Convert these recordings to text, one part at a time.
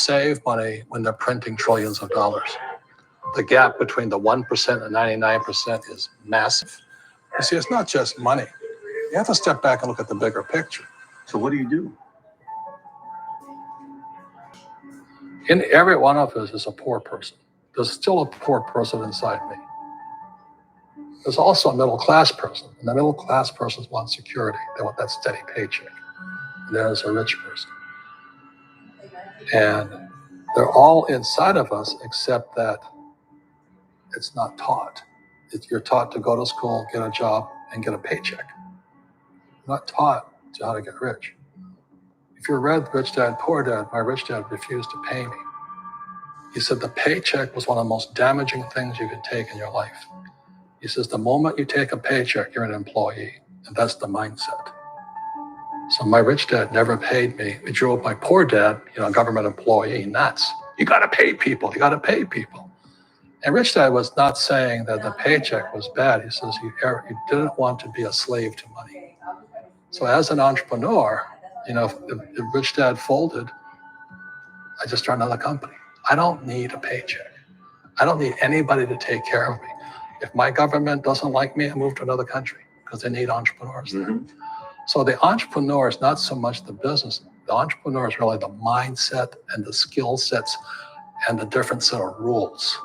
save money when they're printing trillions of dollars. The gap between the 1% and 99% is massive. You see, it's not just money. You have to step back and look at the bigger picture. So what do you do? In every one of us is a poor person. There's still a poor person inside me. There's also a middle-class person, and the middle-class person wants security. They want that steady paycheck. And there's a rich person. And they're all inside of us, except that it's not taught. You're taught to go to school, get a job, and get a paycheck. You're not taught how to get rich. If you read Rich Dad, Poor Dad, my rich dad refused to pay me. He said the paycheck was one of the most damaging things you could take in your life. He says the moment you take a paycheck, you're an employee, and that's the mindset. So my rich dad never paid me. He drove my poor dad, a government employee, nuts. You got to pay people. You got to pay people. And rich dad was not saying that the paycheck was bad. He says he didn't want to be a slave to money. So as an entrepreneur, if rich dad folded, I just started another company. I don't need a paycheck. I don't need anybody to take care of me. If my government doesn't like me, I move to another country because they need entrepreneurs there. So the entrepreneur is not so much the business. The entrepreneur is really the mindset and the skill sets and the different set of rules.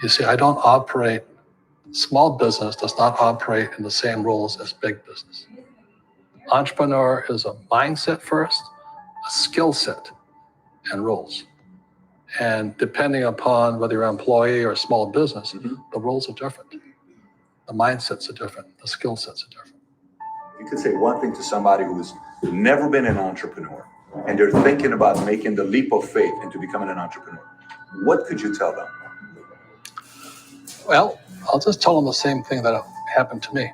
You see, I don't operate, small business does not operate in the same rules as big business. Entrepreneur is a mindset first, a skill set, and rules. And depending upon whether you're an employee or a small business, the rules are different. The mindsets are different. The skill sets are different. You could say one thing to somebody who's never been an entrepreneur and they're thinking about making the leap of faith into becoming an entrepreneur. What could you tell them? Well, I'll just tell them the same thing that happened to me.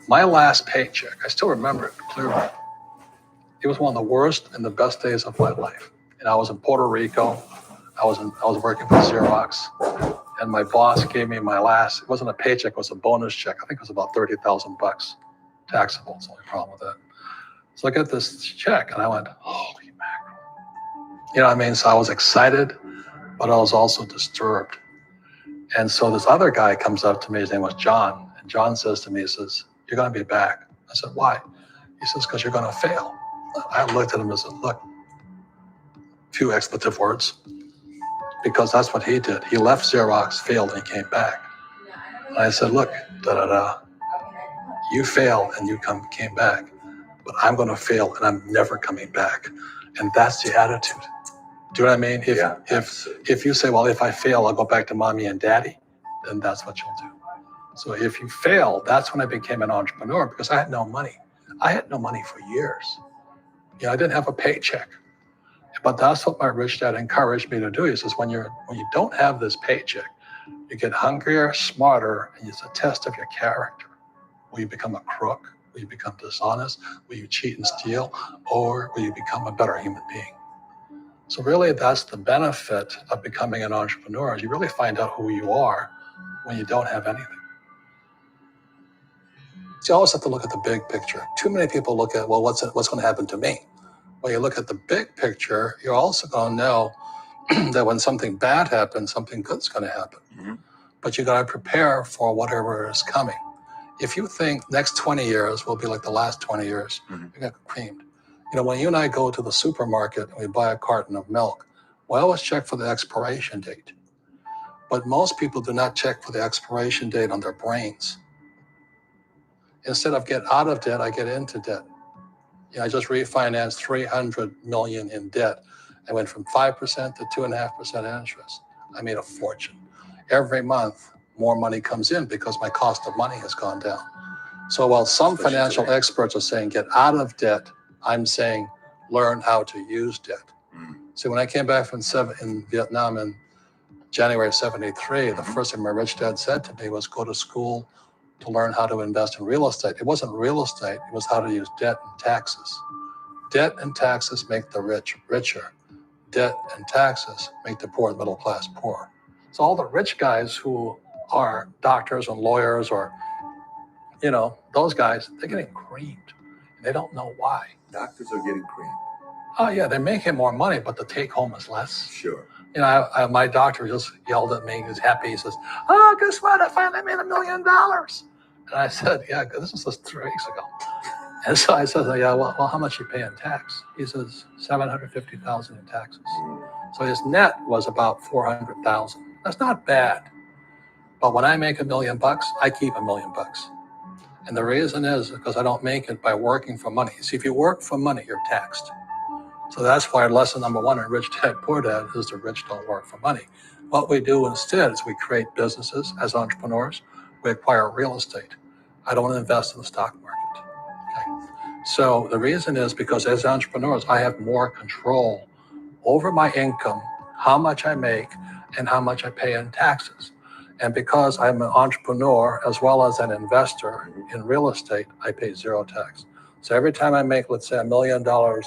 My last paycheck, I still remember it clearly. It was one of the worst and the best days of my life. And I was in Puerto Rico. I was working for Xerox, and my boss gave me my last. It wasn't a paycheck; it was a bonus check. I think it was about $30,000, taxable. It's the only problem with that. So I got this check, and I went, "Holy mackerel!" You know what I mean? So I was excited, but I was also disturbed. And so this other guy comes up to me. His name was John, and John says to me, he says, "You're going to be back." I said, "Why?" He says, "Because you're going to fail." I looked at him and said, "Look." Few expletive words, because that's what he did. He left Xerox, failed, and he came back. And I said, "Look, you failed and you came back, but I'm going to fail and I'm never coming back." And that's the attitude. Do you know what I mean? If you say, "Well, if I fail, I'll go back to mommy and daddy," then that's what you'll do. So if you fail, that's when I became an entrepreneur, because I had no money. I had no money for years. I didn't have a paycheck. But that's what my rich dad encouraged me to do. He says, when you don't have this paycheck, you get hungrier, smarter, and it's a test of your character. Will you become a crook? Will you become dishonest? Will you cheat and steal? Or will you become a better human being? So really, that's the benefit of becoming an entrepreneur, is you really find out who you are when you don't have anything. So you always have to look at the big picture. Too many people look at, well, what's going to happen to me? When you look at the big picture, you're also going to know that when something bad happens, something good's going to happen. But you got to prepare for whatever is coming. If you think next 20 years will be like the last 20 years, you get creamed. When you and I go to the supermarket and we buy a carton of milk, we always check for the expiration date. But most people do not check for the expiration date on their brains. Instead of get out of debt, I get into debt. I just refinanced $300 million in debt. I went from 5% to 2.5% interest. I made a fortune. Every month, more money comes in because my cost of money has gone down. So while some financial experts are saying get out of debt, I'm saying learn how to use debt. See, when I came back from in Vietnam in January of '73, the first thing my rich dad said to me was go to school to learn how to invest in real estate. It wasn't real estate, it was how to use debt and taxes. Debt and taxes make the rich richer. Debt and taxes make the poor and middle class poor. So all the rich guys who are doctors and lawyers or, those guys, they're getting creamed. And they don't know why. Doctors are getting creamed. Oh yeah, they're making more money, but the take home is less. Sure. You know, my doctor just yelled at me. He was happy. He says, "Oh, guess what? I finally made $1 million." And I said, "Yeah, this was just 3 weeks ago." And so I said, "Yeah, well, how much you pay in tax?" He says, $750,000 in taxes. So his net was about 400,000. That's not bad. But when I make $1 million, I keep $1 million. And the reason is because I don't make it by working for money. See, if you work for money, you're taxed. So that's why lesson number 1 in Rich Dad Poor Dad is the rich don't work for money. What we do instead is we create businesses as entrepreneurs. We acquire real estate. I don't invest in the stock market. Okay. So the reason is because as entrepreneurs, I have more control over my income, how much I make, and how much I pay in taxes. And because I'm an entrepreneur as well as an investor in real estate, I pay 0 tax. So every time I make, let's say, $1 million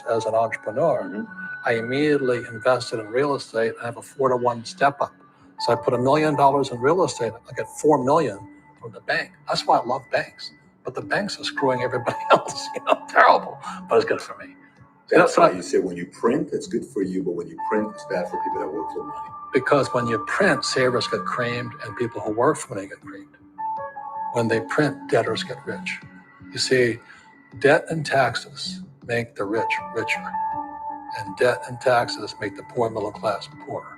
as an entrepreneur, I immediately invested in real estate. I have a 4-to-1 step up. So I put $1 million in real estate, I get $4 million from the bank. That's why I love banks. But the banks are screwing everybody else, terrible, but it's good for me. That's why you say when you print, it's good for you, but when you print, it's bad for people that work for money. Because when you print, savers get creamed and people who work for money get creamed. When they print, debtors get rich. You see, debt and taxes make the rich richer, and debt and taxes make the poor middle class poorer.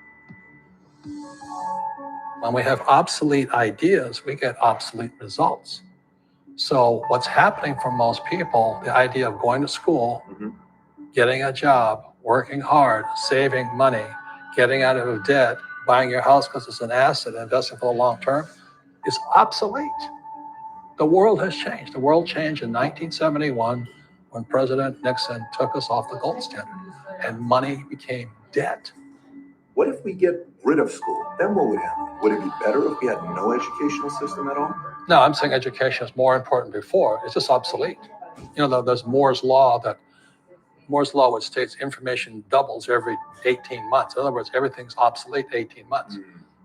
When we have obsolete ideas, we get obsolete results. So what's happening for most people, the idea of going to school, getting a job, working hard, saving money, getting out of debt, buying your house because it's an asset, investing for the long term, is obsolete. The world has changed. The world changed in 1971 when President Nixon took us off the gold standard and money became debt. What if we get rid of school? Then what would happen? Would it be better if we had no educational system at all? No, I'm saying education is more important before. It's just obsolete. There's Moore's Law, which states information doubles every 18 months. In other words, everything's obsolete 18 months.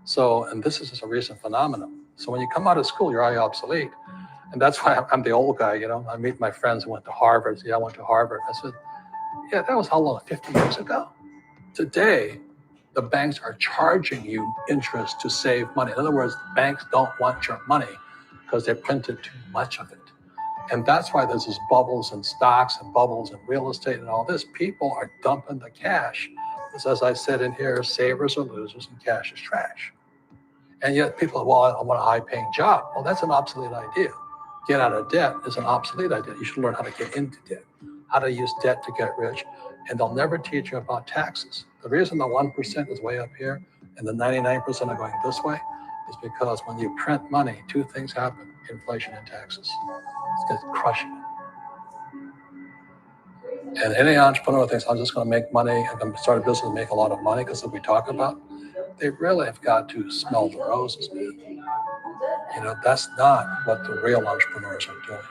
So, and this is just a recent phenomenon. So when you come out of school, you're already obsolete. And that's why I'm the old guy, I meet my friends who went to Harvard. Yeah, I went to Harvard. I said, yeah, that was how long, 50 years ago? Today, the banks are charging you interest to save money. In other words, banks don't want your money because they printed too much of it. And that's why there's these bubbles in stocks and bubbles in real estate and all this. People are dumping the cash. Because as I said in here, savers are losers and cash is trash. And yet people, well, I want a high-paying job. Well, that's an obsolete idea. Get out of debt is an obsolete idea. You should learn how to get into debt, how to use debt to get rich. And they'll never teach you about taxes. The reason the 1% is way up here and the 99% are going this way is because when you print money, 2 things happen: inflation and taxes. It's just crushing it. And any entrepreneur thinks, I'm just going to make money, I'm going to start a business and make a lot of money because of what we talk about. They really have got to smell the roses, man. That's not what the real entrepreneurs are doing.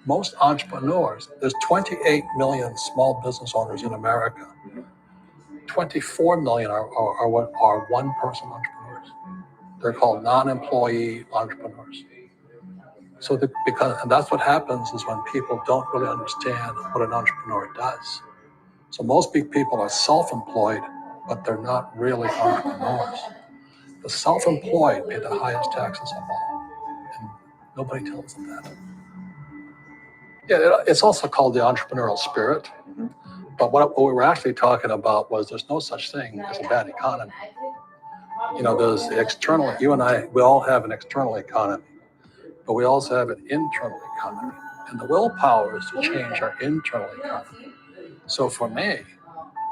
Most entrepreneurs, there's 28 million small business owners in America. 24 million are what are one-person entrepreneurs. They're called non-employee entrepreneurs. So and that's what happens is when people don't really understand what an entrepreneur does. So most big people are self-employed, but they're not really entrepreneurs. The self-employed pay the highest taxes of all, and nobody tells them that. Yeah, it's also called the entrepreneurial spirit. But what we were actually talking about was there's no such thing as a bad economy. There's the external, you and I, we all have an external economy, but we also have an internal economy. And the willpower is to change our internal economy. So for me,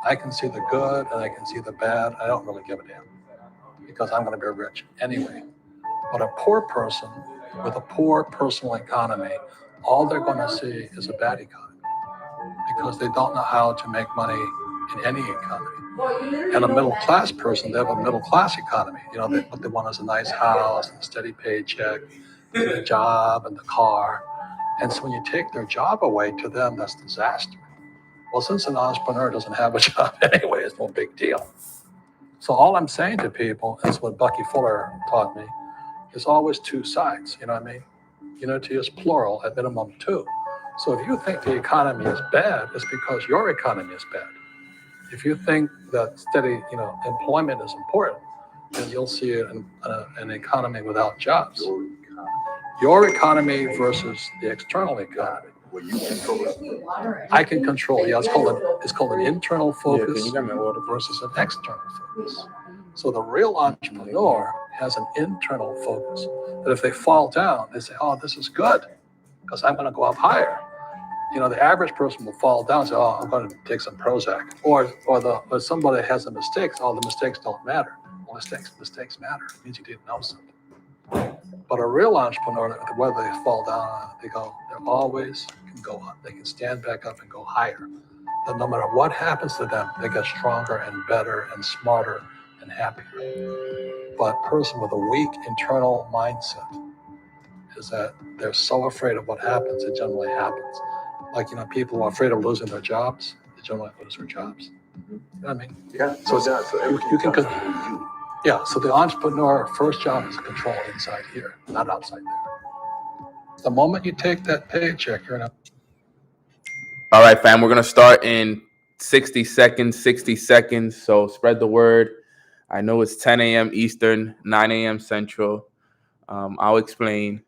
I can see the good and I can see the bad. I don't really give a damn because I'm going to be rich anyway. But a poor person with a poor personal economy, all they're going to see is a bad economy because they don't know how to make money in any economy. And a middle class person, they have a middle class economy. What they want is a nice house and a steady paycheck, and a job and the car. And so when you take their job away, to them, that's disaster. Well, since an entrepreneur doesn't have a job anyway, it's no big deal. So all I'm saying to people is what Bucky Fuller taught me, there's always 2 sides, you know what I mean? Unity is plural, at minimum 2. So if you think the economy is bad, it's because your economy is bad. If you think that steady, employment is important, then you'll see an economy without jobs. Your economy versus the external economy. Well, you control it. I can control. Yeah, it's called an internal focus versus an external focus. So the real entrepreneur has an internal focus. That if they fall down, they say, "Oh, this is good, because I'm going to go up higher." The average person will fall down and say, "Oh, I'm going to take some Prozac," or somebody has a mistake. Oh, the mistakes don't matter. Well, mistakes matter. It means you didn't know something. But a real entrepreneur, whether they fall down, they always can go up. They can stand back up and go higher. And no matter what happens to them, they get stronger and better and smarter and happier. But a person with a weak internal mindset is that they're so afraid of what happens, it generally happens. Like, people who are afraid of losing their jobs, they generally lose their jobs. You know what I mean? Yeah. So you can you. Yeah, so the entrepreneur first job is control inside here, not outside there. The moment you take that paycheck, you're in a... All right, fam, we're going to start in 60 seconds. So spread the word. I know it's 10 a.m. Eastern, 9 a.m. Central. I'll explain.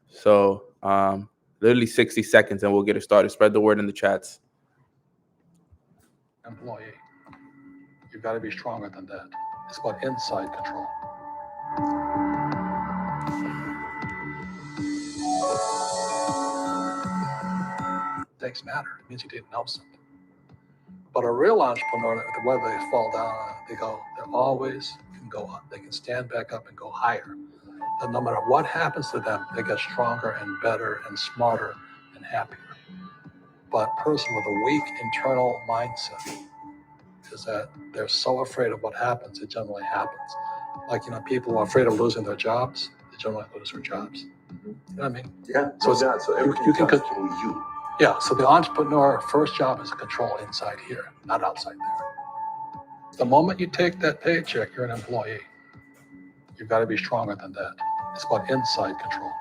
So literally 60 seconds and we'll get it started. Spread the word in the chats. Employee. You've got to be stronger than that. It's about inside control. Mistakes matter. It means you didn't know something. But a real entrepreneur, whether they fall down, they always can go up. They can stand back up and go higher. And no matter what happens to them, they get stronger and better and smarter and happier. But a person with a weak internal mindset is that they're so afraid of what happens, it generally happens. Like, people who are afraid of losing their jobs, they generally lose their jobs. You know what I mean? Yeah. So everything you can comes through you. Yeah, so the entrepreneur first job is control inside here, not outside there. The moment you take that paycheck, you're an employee. You've got to be stronger than that. It's about inside control.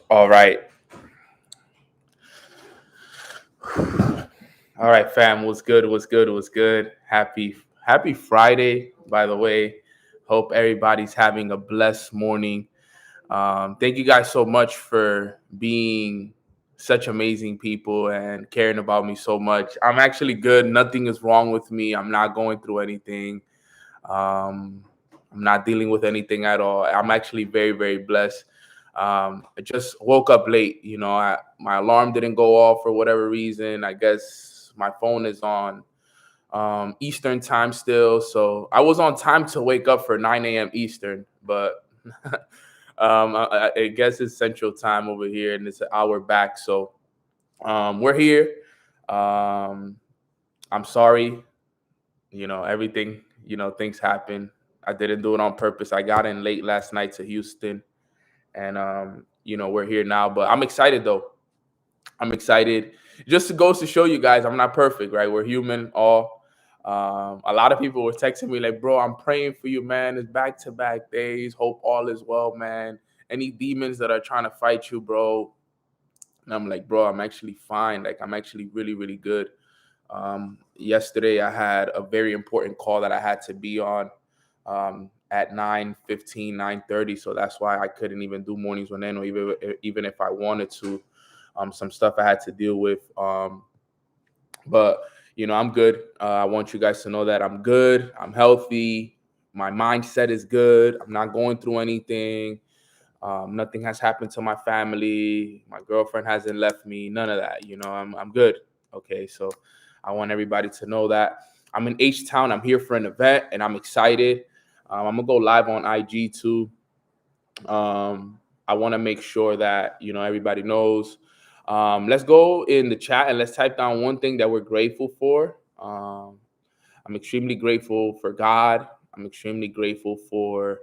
All right. All right, fam. What's good? Happy Friday, by the way. Hope everybody's having a blessed morning. Thank you guys so much for being such amazing people and caring about me so much. I'm actually good. Nothing is wrong with me. I'm not going through anything. I'm not dealing with anything at all. I'm actually very, very blessed. I just woke up late. My alarm didn't go off for whatever reason. I guess my phone is on Eastern time still. So I was on time to wake up for 9 a.m. Eastern, but I guess it's Central time over here and it's an hour back. So we're here. I'm sorry. Everything, things happen. I didn't do it on purpose. I got in late last night to Houston and, we're here now, but I'm excited though. I'm excited. Just goes to show you guys I'm not perfect, right? We're human all. A lot of people were texting me like, bro, I'm praying for you, man. It's back-to-back days. Hope all is well, man. Any demons that are trying to fight you, bro. And I'm like, bro, I'm actually fine. Like, I'm actually really, really good. Yesterday, I had a very important call that I had to be on at 9:15, 9:30. So that's why I couldn't even do mornings with Neno, even if I wanted to. Some stuff I had to deal with. But, I'm good. I want you guys to know that I'm good. I'm healthy. My mindset is good. I'm not going through anything. Nothing has happened to my family. My girlfriend hasn't left me. None of that. I'm good. Okay, so I want everybody to know that. I'm in H-Town. I'm here for an event, and I'm excited. I'm going to go live on IG, too. I want to make sure that, everybody knows. Let's go in the chat and let's type down one thing that we're grateful for. I'm extremely grateful for God. I'm extremely grateful for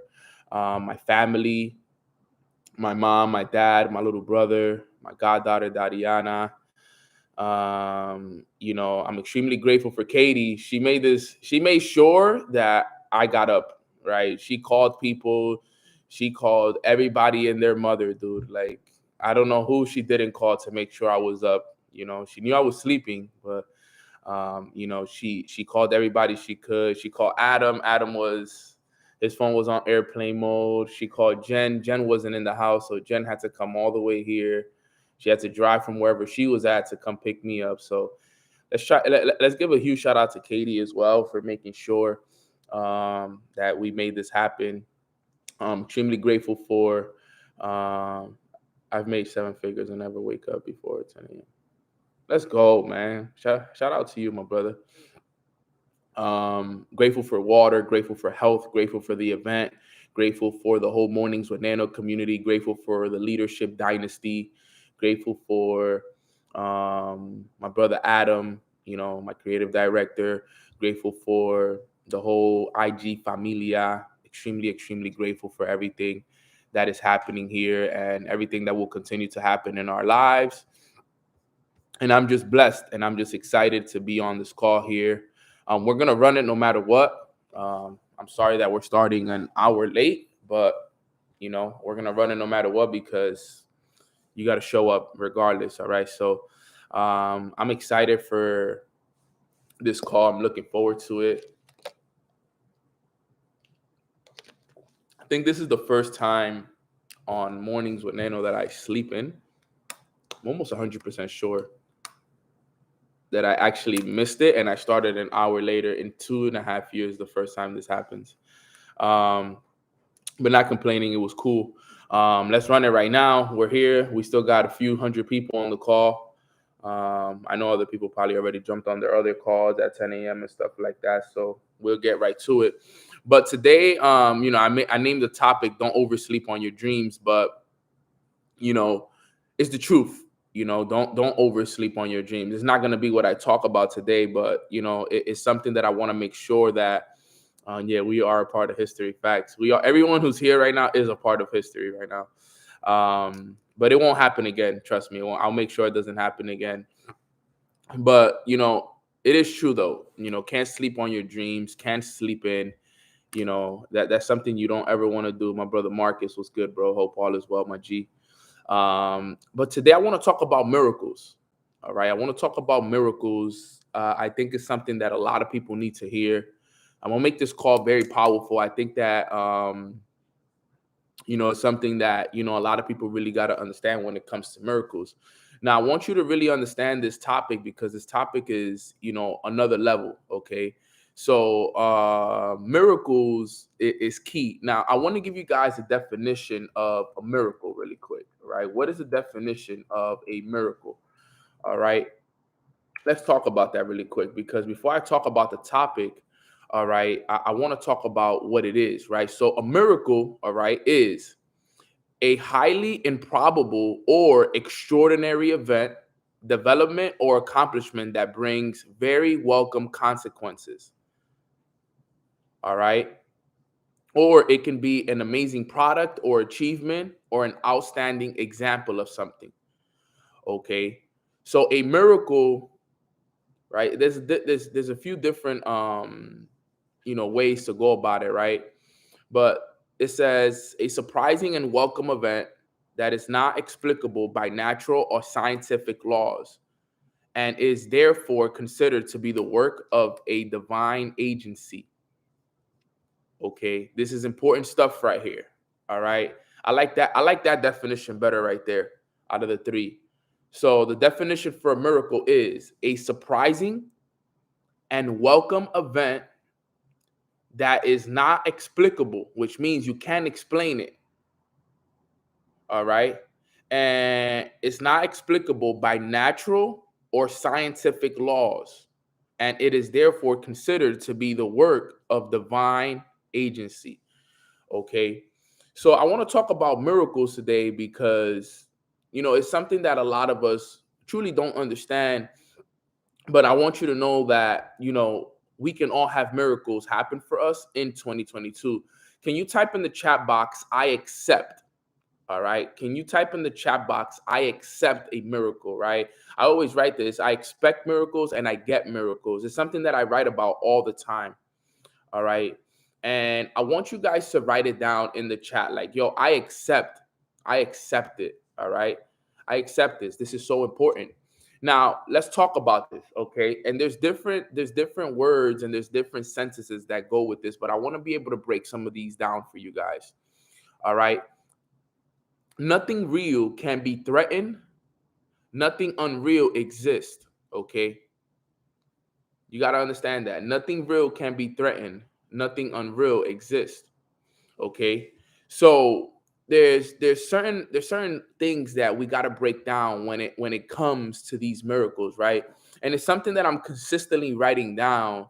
my family, my mom, my dad, my little brother, my goddaughter, Dariana. I'm extremely grateful for Katie. She made sure that I got up, right? She called people, she called everybody and their mother, dude. Like, I don't know who she didn't call to make sure I was up. She knew I was sleeping, but she called everybody she could. She called Adam. His phone was on airplane mode. She called Jen. Jen wasn't in the house, so Jen had to come all the way here. She had to drive from wherever she was at to come pick me up. So let's give a huge shout out to Katie as well for making sure that we made this happen. I'm extremely grateful for. I've made 7 figures and never wake up before 10 a.m. Let's go, man. Shout out to you, my brother. Grateful for water, grateful for health, grateful for the event, grateful for the whole Mornings with Nano community, grateful for the leadership dynasty, grateful for my brother Adam, my creative director, grateful for the whole IG familia, extremely, extremely grateful for everything that is happening here and everything that will continue to happen in our lives. And I'm just blessed and I'm just excited to be on this call here. We're going to run it no matter what. I'm sorry that we're starting an hour late, but, we're going to run it no matter what because you got to show up regardless. All right. So I'm excited for this call. I'm looking forward to it. I think this is the first time on Mornings with Nano that I sleep in. I'm almost 100% sure that I actually missed it, and I started an hour later in 2.5 years, the first time this happens. But not complaining, it was cool. Let's run it right now. We're here. We still got a few hundred people on the call. I know other people probably already jumped on their other calls at 10 a.m. and stuff like that, so we'll get right to it. But today, I named the topic, Don't Oversleep on Your Dreams, but, it's the truth. Don't oversleep on your dreams. It's not going to be what I talk about today, but it's something that I want to make sure that we are a part of history. Facts. Everyone who's here right now is a part of history right now. But it won't happen again. Trust me. I'll make sure it doesn't happen again. But it is true though. Can't sleep on your dreams. Can't sleep in. That's something you don't ever want to do. My brother Marcus was good, bro. Hope all is well, my G. But today I want to talk about miracles. All right. I want to talk about miracles. I think it's something that a lot of people need to hear. I'm going to make this call very powerful. I think that, it's something that, a lot of people really got to understand when it comes to miracles. Now, I want you to really understand this topic because this topic is, another level. Okay. So miracles is key. Now, I want to give you guys a definition of a miracle really quick, right? What is the definition of a miracle? All right. Let's talk about that really quick because before I talk about the topic, all right, I want to talk about what it is, right? So a miracle, all right, is a highly improbable or extraordinary event, development, or accomplishment that brings very welcome consequences. All right. Or it can be an amazing product or achievement or an outstanding example of something. Okay. So a miracle, right? There's a few different ways to go about it, right? But it says a surprising and welcome event that is not explicable by natural or scientific laws and is therefore considered to be the work of a divine agency. Okay, this is important stuff right here. All right. I like that definition better right there out of the three. So the definition for a miracle is a surprising and welcome event that is not explicable, which means you can't explain it. All right. And it's not explicable by natural or scientific laws. And it is therefore considered to be the work of divine agency. Okay. So I want to talk about miracles today because, it's something that a lot of us truly don't understand. But I want you to know that, we can all have miracles happen for us in 2022. Can you type in the chat box, I accept? All right. Can you type in the chat box, I accept a miracle, right? I always write this. I expect miracles and I get miracles. It's something that I write about all the time. All right. And I want you guys to write it down in the chat. Like, yo, I accept it. All right. I accept this. This is so important. Now, let's talk about this, okay? And there's different words and there's different sentences that go with this, but I want to be able to break some of these down for you guys. All right. Nothing real can be threatened. Nothing unreal exists, okay? You got to understand that. Nothing real can be threatened. Nothing unreal exists, okay? So there's certain things that we got to break down when it comes to these miracles, right? And it's something that I'm consistently writing down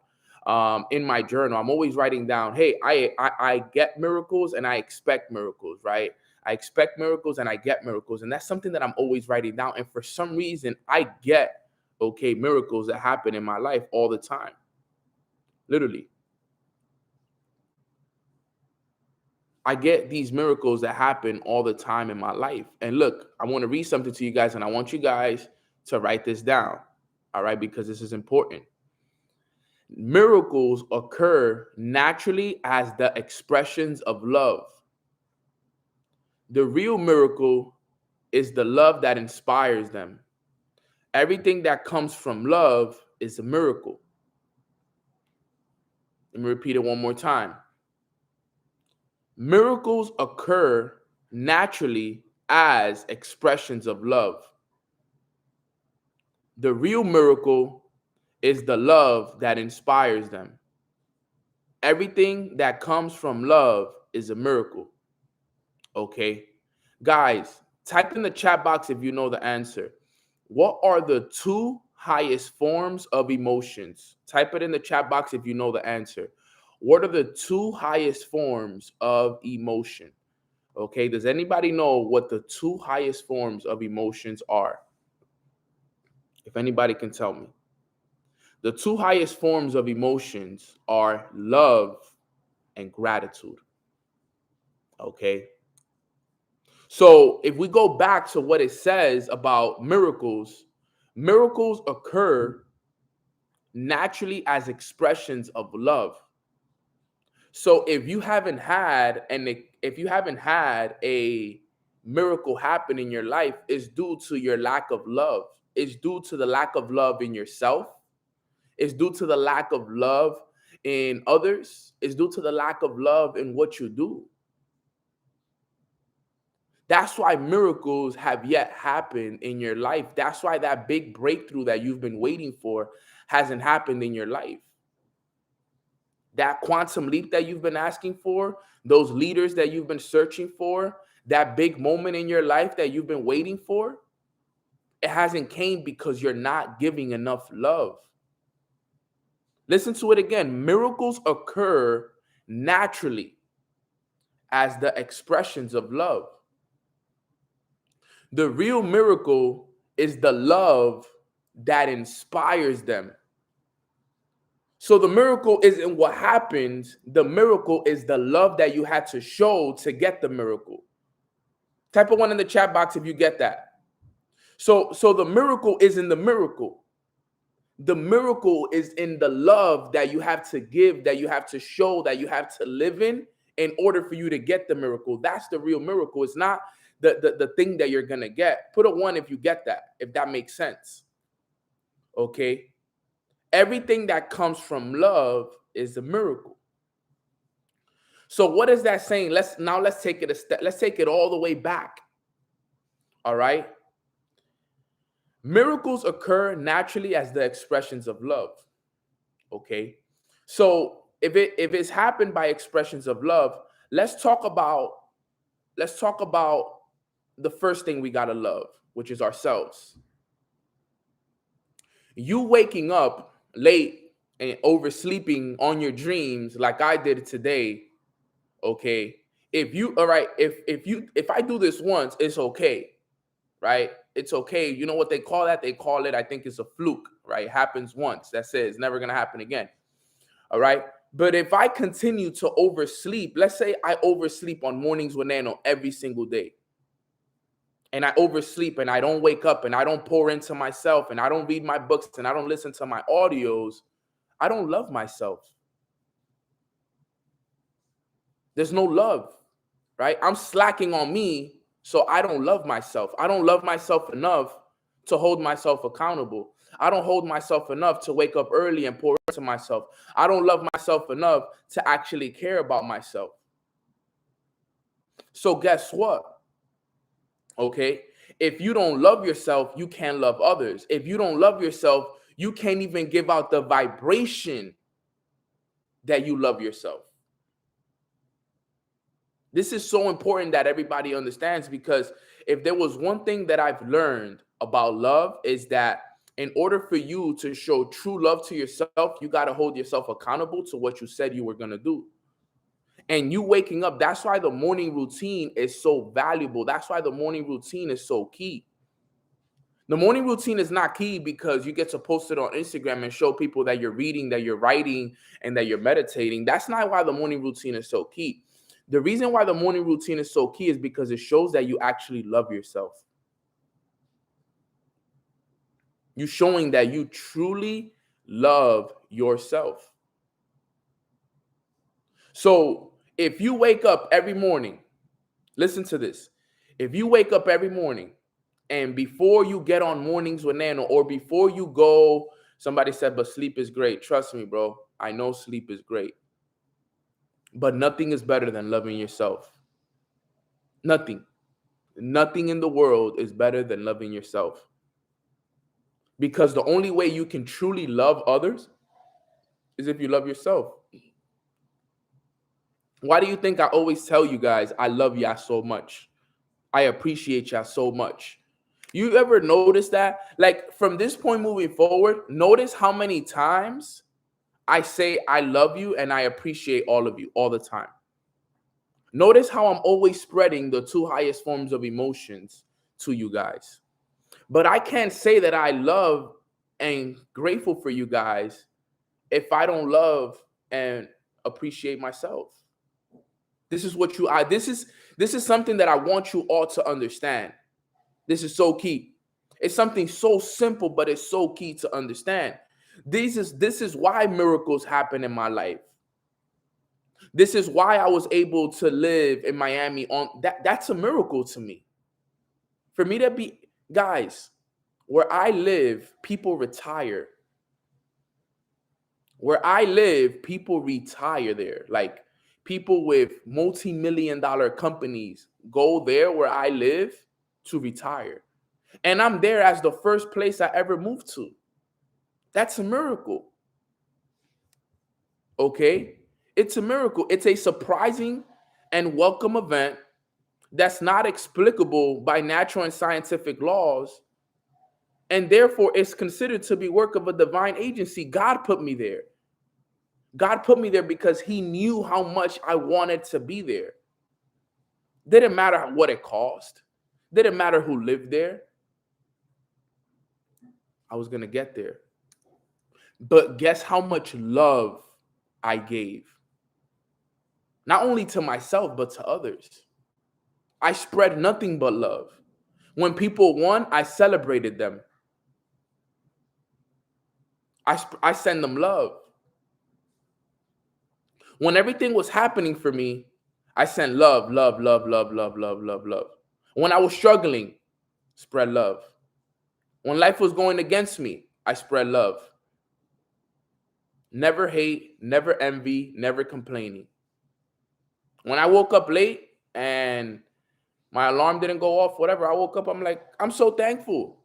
in my journal. I'm always writing down, hey, I get miracles and I expect miracles, right? I expect miracles and I get miracles. And that's something that I'm always writing down. And for some reason, I get, okay, miracles that happen in my life all the time. Literally. I get these miracles that happen all the time in my life. And look, I want to read something to you guys, and I want you guys to write this down, all right, because this is important. Miracles occur naturally as the expressions of love. The real miracle is the love that inspires them. Everything that comes from love is a miracle. Let me repeat it one more time. Miracles occur naturally as expressions of love. The real miracle is the love that inspires them. Everything that comes from love is a miracle. Okay? Guys, type in the chat box if you know the answer. What are the two highest forms of emotions? Type it in the chat box if you know the answer. What are the two highest forms of emotion? Okay, does anybody know what the two highest forms of emotions are? If anybody can tell me. The two highest forms of emotions are love and gratitude. Okay. So if we go back to what it says about miracles, miracles occur naturally as expressions of love. So if you haven't had a miracle happen in your life, it's due to your lack of love. It's due to the lack of love in yourself. It's due to the lack of love in others. It's due to the lack of love in what you do. That's why miracles have yet happened in your life. That's why that big breakthrough that you've been waiting for hasn't happened in your life. That quantum leap that you've been asking for, those leaders that you've been searching for, that big moment in your life that you've been waiting for, it hasn't came because you're not giving enough love. Listen to it again. Miracles occur naturally as the expressions of love. The real miracle is the love that inspires them. So the miracle isn't what happens. The miracle is the love that you had to show to get the miracle. Type a 1 in the chat box if you get that. So the miracle isn't the miracle. The miracle is in the love that you have to give, that you have to show, that you have to live in order for you to get the miracle. That's the real miracle. It's not the thing that you're going to get. Put a 1 if you get that, if that makes sense. Okay? Everything that comes from love is a miracle. So what is that saying? Let's take it a step. Let's take it all the way back. All right? Miracles occur naturally as the expressions of love. Okay? So if it's happened by expressions of love, let's talk about the first thing we got to love, which is ourselves. You waking up late and oversleeping on your dreams like I did today, okay, if I do this once, it's okay, right? It's okay. You know what they call that? They call it, I think it's a fluke, right? It happens once. That's it. It's never going to happen again. All right. But if I continue to oversleep, let's say I oversleep on Mornings with Neno every single day, and I oversleep and I don't wake up and I don't pour into myself and I don't read my books and I don't listen to my audios, I don't love myself. There's no love, right? I'm slacking on me, so I don't love myself. I don't love myself enough to hold myself accountable. I don't hold myself enough to wake up early and pour into myself. I don't love myself enough to actually care about myself. So guess what? Okay, if you don't love yourself, you can't love others. If you don't love yourself, you can't even give out the vibration that you love yourself. This is so important that everybody understands, because if there was one thing that I've learned about love, is that in order for you to show true love to yourself, you got to hold yourself accountable to what you said you were going to do. And you waking up, that's why the morning routine is so valuable. That's why the morning routine is so key. The morning routine is not key because you get to post it on Instagram and show people that you're reading, that you're writing, and that you're meditating. That's not why the morning routine is so key. The reason why the morning routine is so key is because it shows that you actually love yourself. You're showing that you truly love yourself. So if you wake up every morning, listen to this. If you wake up every morning and before you get on Mornings with Nano, or before you go, somebody said, but sleep is great. Trust me, bro. I know sleep is great. But nothing is better than loving yourself. Nothing. Nothing in the world is better than loving yourself. Because the only way you can truly love others is if you love yourself. Why do you think I always tell you guys, I love y'all so much? I appreciate y'all so much. You ever notice that? Like, from this point moving forward, notice how many times I say I love you and I appreciate all of you all the time. Notice how I'm always spreading the two highest forms of emotions to you guys. But I can't say that I love and grateful for you guys if I don't love and appreciate myself. This is what this is something that I want you all to understand. This is so key. It's something so simple, but it's so key to understand. This is why miracles happen in my life. This is why I was able to live in Miami on that's a miracle to me. For me to be, guys, where I live, people retire. Where I live, people retire there. Like, people with multi-million-dollar companies go there where I live to retire. And I'm there as the first place I ever moved to. That's a miracle. Okay? It's a miracle. It's a surprising and welcome event that's not explicable by natural and scientific laws. And therefore, it's considered to be work of a divine agency. God put me there. God put me there because he knew how much I wanted to be there. Didn't matter what it cost. Didn't matter who lived there. I was going to get there. But guess how much love I gave? Not only to myself, but to others. I spread nothing but love. When people won, I celebrated them. I send them love. When everything was happening for me, I sent love, love, love, love, love, love, love, love. When I was struggling, spread love. When life was going against me, I spread love. Never hate, never envy, never complaining. When I woke up late and my alarm didn't go off, whatever, I woke up, I'm like, I'm so thankful.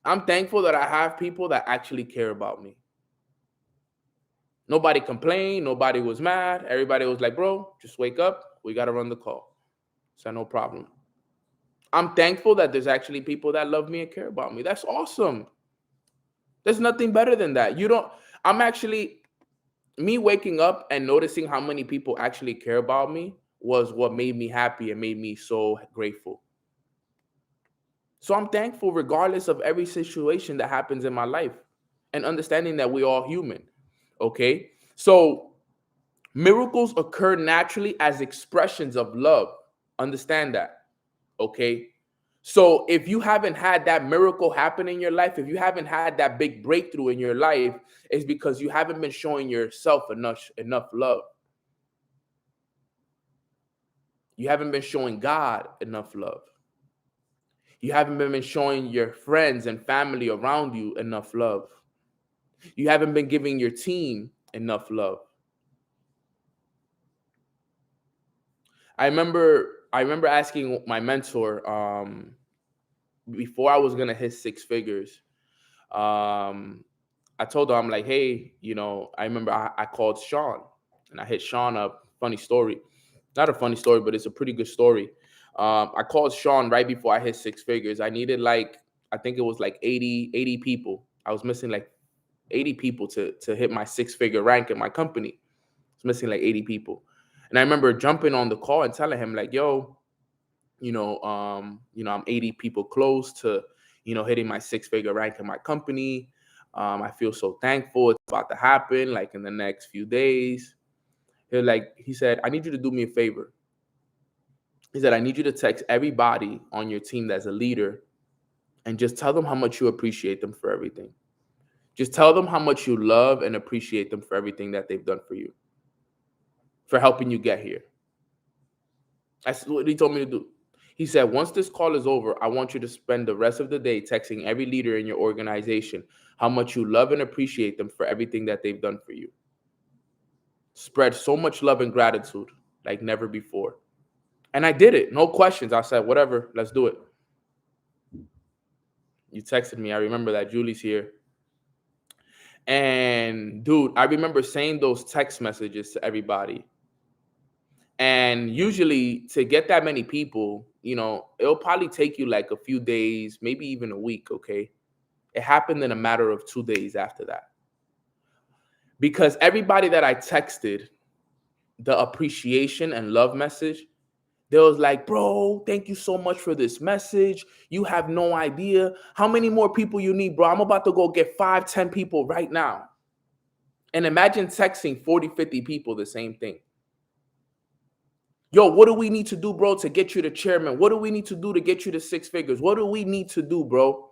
I'm thankful that I have people that actually care about me. Nobody complained. Nobody was mad. Everybody was like, bro, just wake up. We got to run the call. So no problem. I'm thankful that there's actually people that love me and care about me. That's awesome. There's nothing better than that. Me waking up and noticing how many people actually care about me was what made me happy and made me so grateful. So I'm thankful regardless of every situation that happens in my life, and understanding that we're all human. Okay. So miracles occur naturally as expressions of love. Understand that. Okay. So if you haven't had that miracle happen in your life, if you haven't had that big breakthrough in your life, it's because you haven't been showing yourself enough love. You haven't been showing God enough love. You haven't been showing your friends and family around you enough love. You haven't been giving your team enough love. I remember asking my mentor before I was gonna hit six figures. I told her, I'm like, hey, I remember I called Sean and I hit Sean up. Funny story. Not a funny story, but it's a pretty good story. I called Sean right before I hit six figures. I needed I think it was like 80 people. I was missing like 80 people to hit my six-figure rank in my company. I was missing like 80 people. And I remember jumping on the call and telling him like, yo, I'm 80 people close to, hitting my six-figure rank in my company. I feel so thankful. It's about to happen like in the next few days. He said, I need you to do me a favor. He said, I need you to text everybody on your team that's a leader and just tell them how much you appreciate them for everything. Just tell them how much you love and appreciate them for everything that they've done for you, for helping you get here. That's what he told me to do. He said, once this call is over, I want you to spend the rest of the day texting every leader in your organization how much you love and appreciate them for everything that they've done for you. Spread so much love and gratitude like never before. And I did it. No questions. I said, whatever, let's do it. You texted me. I remember that. Julie's here. And dude, I remember saying those text messages to everybody. And usually to get that many people, it'll probably take you like a few days, maybe even a week. Okay. It happened in a matter of 2 days after that. Because everybody that I texted the appreciation and love message, they was like, bro, thank you so much for this message. You have no idea how many more people you need, bro. I'm about to go get 5-10 people right now. And imagine texting 40-50 people the same thing. Yo, what do we need to do, bro, to get you to chairman? What do we need to do to get you to six figures? What do we need to do, bro?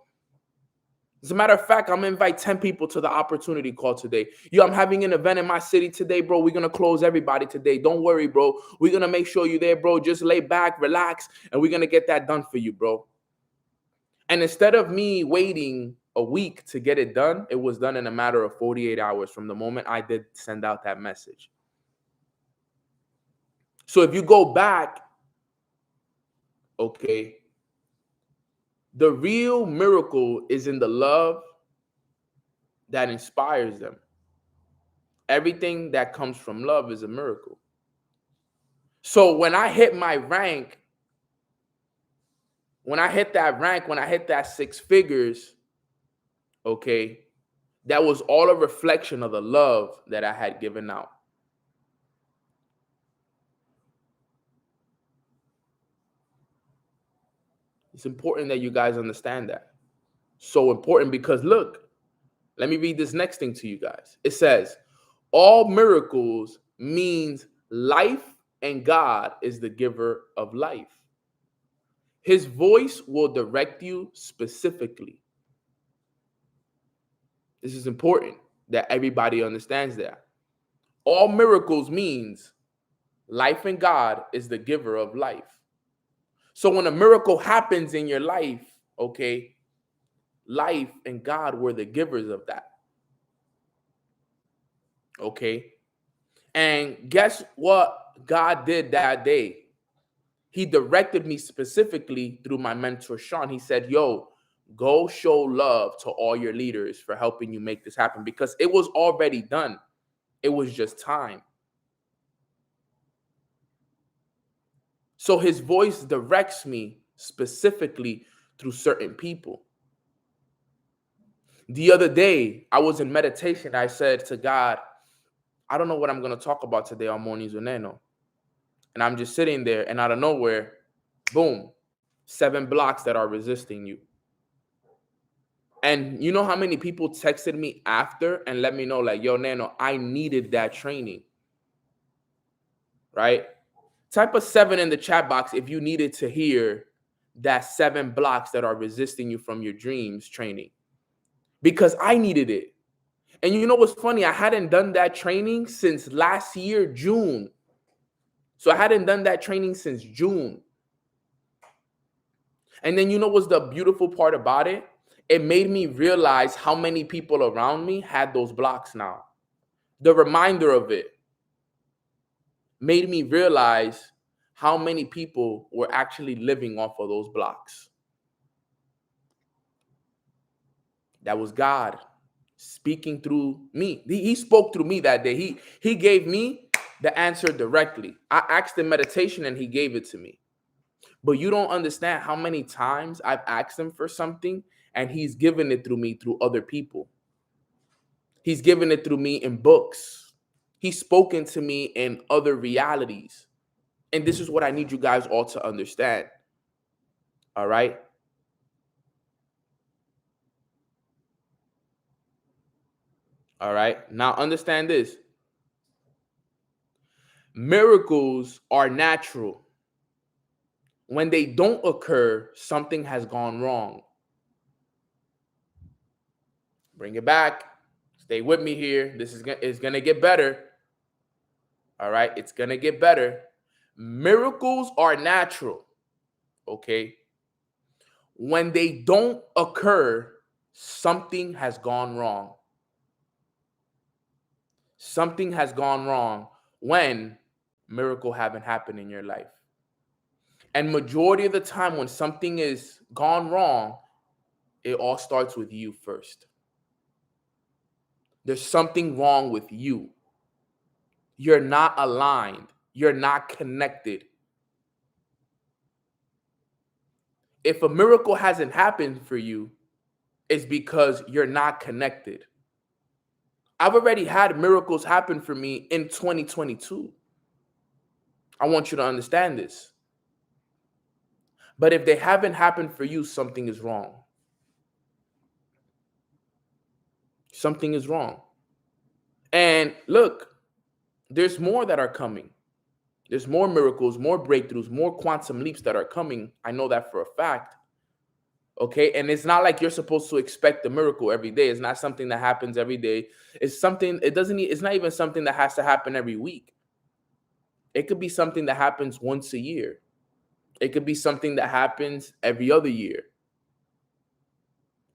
As a matter of fact, I'm going to invite 10 people to the opportunity call today. Yo, I'm having an event in my city today, bro. We're going to close everybody today. Don't worry, bro. We're going to make sure you're there, bro. Just lay back, relax, and we're going to get that done for you, bro. And instead of me waiting a week to get it done, it was done in a matter of 48 hours from the moment I did send out that message. So if you go back, okay, the real miracle is in the love that inspires them. Everything that comes from love is a miracle. So when I hit my rank, when I hit that six figures, okay, that was all a reflection of the love that I had given out. It's important that you guys understand that. So important because look, let me read this next thing to you guys. It says, all miracles means life and God is the giver of life. His voice will direct you specifically. This is important that everybody understands that. All miracles means life and God is the giver of life. So when a miracle happens in your life, okay, life and God were the givers of that. Okay. And guess what God did that day? He directed me specifically through my mentor, Sean. He said, yo, go show love to all your leaders for helping you make this happen, because it was already done. It was just time. So his voice directs me specifically through certain people. The other day, I was in meditation. I said to God, I don't know what I'm going to talk about today on Mornings with Neno. And I'm just sitting there, and out of nowhere, boom, 7 blocks that are resisting you. And you know how many people texted me after and let me know, like, yo, Nano, I needed that training, right? Type a 7 in the chat box if you needed to hear that 7 blocks that are resisting you from your dreams training, because I needed it. And you know what's funny? I hadn't done that training since last year, June. So I hadn't done that training since June. And then you know what's the beautiful part about it? It made me realize how many people around me had those blocks now. The reminder of it made me realize how many people were actually living off of those blocks. That was God speaking through me. He spoke through me that day. He gave me the answer directly. I asked in meditation and he gave it to me. But you don't understand how many times I've asked him for something and he's given it through me through other people. He's given it through me in books. He's spoken to me in other realities. And this is what I need you guys all to understand. All right? All right. Now understand this. Miracles are natural. When they don't occur, something has gone wrong. Bring it back. Stay with me here. This is going to get better. All right. It's going to get better. Miracles are natural. Okay. When they don't occur, something has gone wrong. Something has gone wrong when miracle haven't happened in your life. And majority of the time when something is gone wrong, it all starts with you first. There's something wrong with you. You're not aligned. You're not connected. If a miracle hasn't happened for you, it's because you're not connected. I've already had miracles happen for me in 2022. I want you to understand this. But if they haven't happened for you, something is wrong. Something is wrong. And look, there's more that are coming. There's more miracles, more breakthroughs, more quantum leaps that are coming. I know that for a fact. Okay. And it's not like you're supposed to expect a miracle every day. It's not something that happens every day. It's something, it's not even something that has to happen every week. It could be something that happens once a year. It could be something that happens every other year.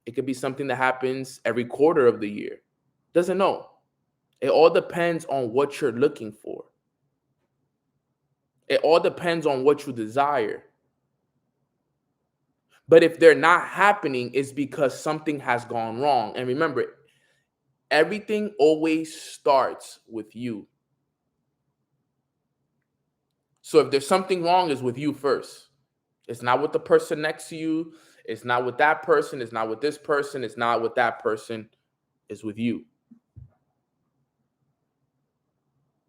It could be something that happens every quarter of the year. Doesn't know. It all depends on what you're looking for. It all depends on what you desire. But if they're not happening, it's because something has gone wrong. And remember, everything always starts with you. So if there's something wrong, it's with you first. It's not with the person next to you. It's not with that person. It's not with this person. It's not with that person. It's with you.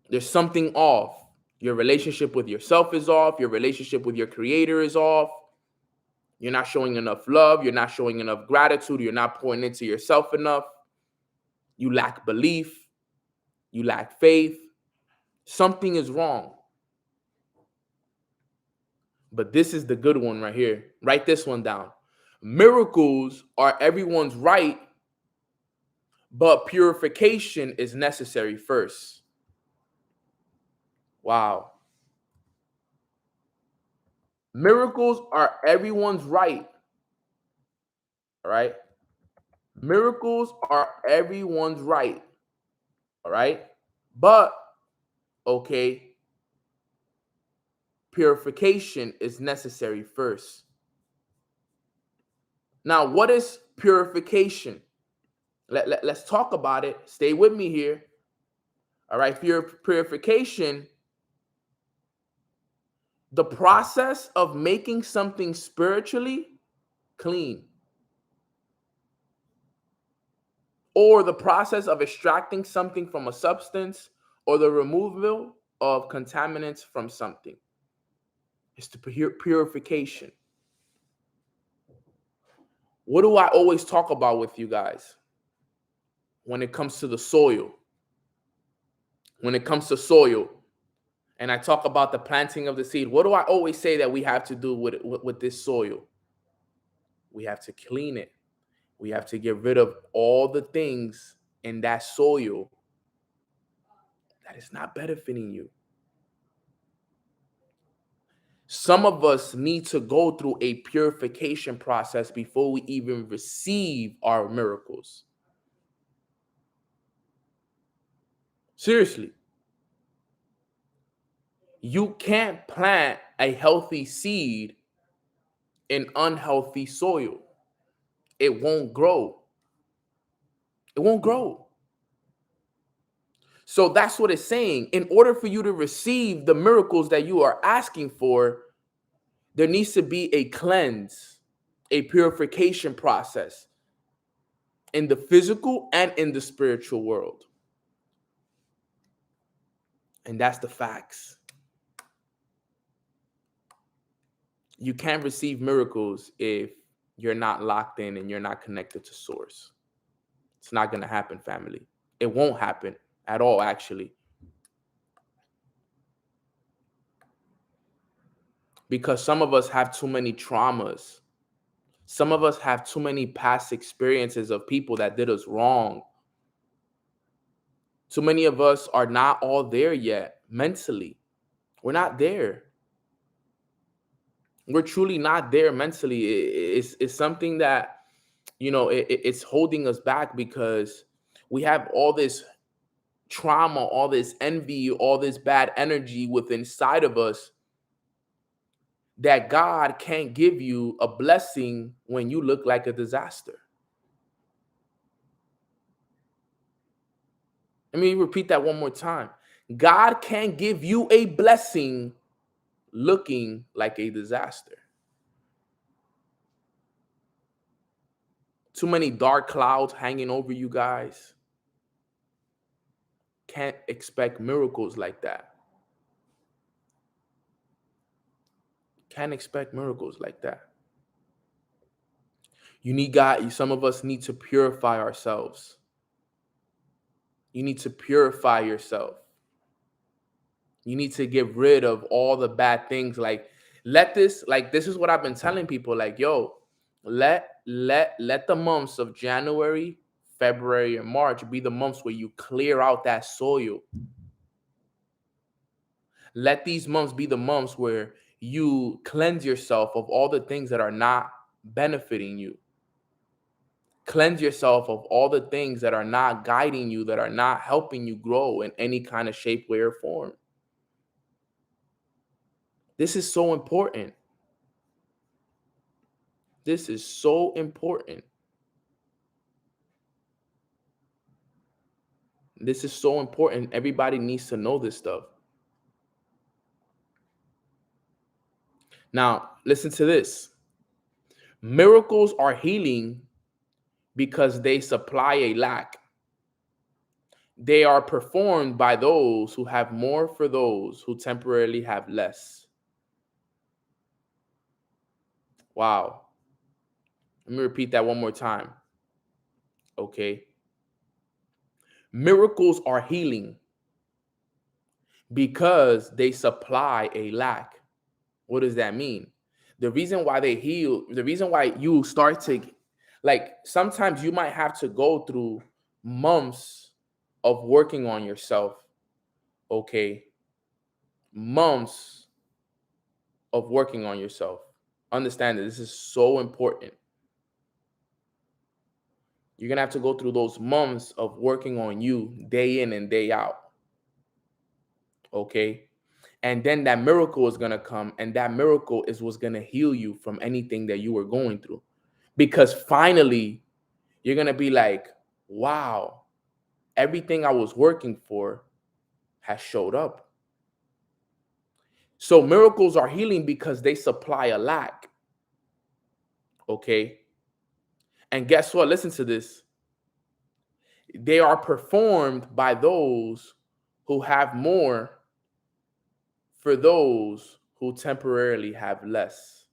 There's something off. Your relationship with yourself is off. Your relationship with your creator is off. You're not showing enough love. You're not showing enough gratitude. You're not pouring into yourself enough. You lack belief. You lack faith. Something is wrong. But this is the good one right here. Write this one down. Miracles are everyone's right, but purification is necessary first. Wow. Miracles are everyone's right. All right. Miracles are everyone's right. All right. But, okay, purification is necessary first. Now, what is purification? Let's talk about it. Stay with me here. All right. Purification, the process of making something spiritually clean, or the process of extracting something from a substance, or the removal of contaminants from something. It's the purification. What do I always talk about with you guys when it comes to the soil? When it comes to soil, and I talk about the planting of the seed, what do I always say that we have to do with this soil? We have to clean it. We have to get rid of all the things in that soil that is not benefiting you. Some of us need to go through a purification process before we even receive our miracles. Seriously. You can't plant a healthy seed in unhealthy soil. It won't grow. It won't grow. So that's what it's saying. In order for you to receive the miracles that you are asking for, there needs to be a cleanse, a purification process in the physical and in the spiritual world. And that's the facts. You can't receive miracles if you're not locked in and you're not connected to source. It's not going to happen, family. It won't happen at all, actually. Because some of us have too many traumas. Some of us have too many past experiences of people that did us wrong. Too many of us are not all there yet mentally. We're not there. We're truly not there mentally. It's something that, it's holding us back because we have all this trauma, all this envy, all this bad energy within inside of us that God can't give you a blessing when you look like a disaster. Let me repeat that one more time. God can't give you a blessing looking like a disaster. Too many dark clouds hanging over you guys. Can't expect miracles like that. Can't expect miracles like that. You need God. Some of us need to purify ourselves. You need to purify yourself. You need to get rid of all the bad things. This is what I've been telling people. Let the months of January, February, and March be the months where you clear out that soil. Let these months be the months where you cleanse yourself of all the things that are not benefiting you. Cleanse yourself of all the things that are not guiding you, that are not helping you grow in any kind of shape, way, or form. This is so important. This is so important. This is so important. Everybody needs to know this stuff. Now, listen to this. Miracles are healing because they supply a lack. They are performed by those who have more for those who temporarily have less. Wow. Let me repeat that one more time. Okay. Miracles are healing because they supply a lack. What does that mean? The reason why they heal, the reason why you start to, sometimes you might have to go through months of working on yourself. Okay. Months of working on yourself. Understand that this is so important. You're going to have to go through those months of working on you day in and day out. Okay. And then that miracle is going to come. And that miracle is what's going to heal you from anything that you were going through. Because finally, you're going to be like, wow, everything I was working for has showed up. So miracles are healing because they supply a lack. Okay. And guess what? Listen to this. They are performed by those who have more for those who temporarily have less.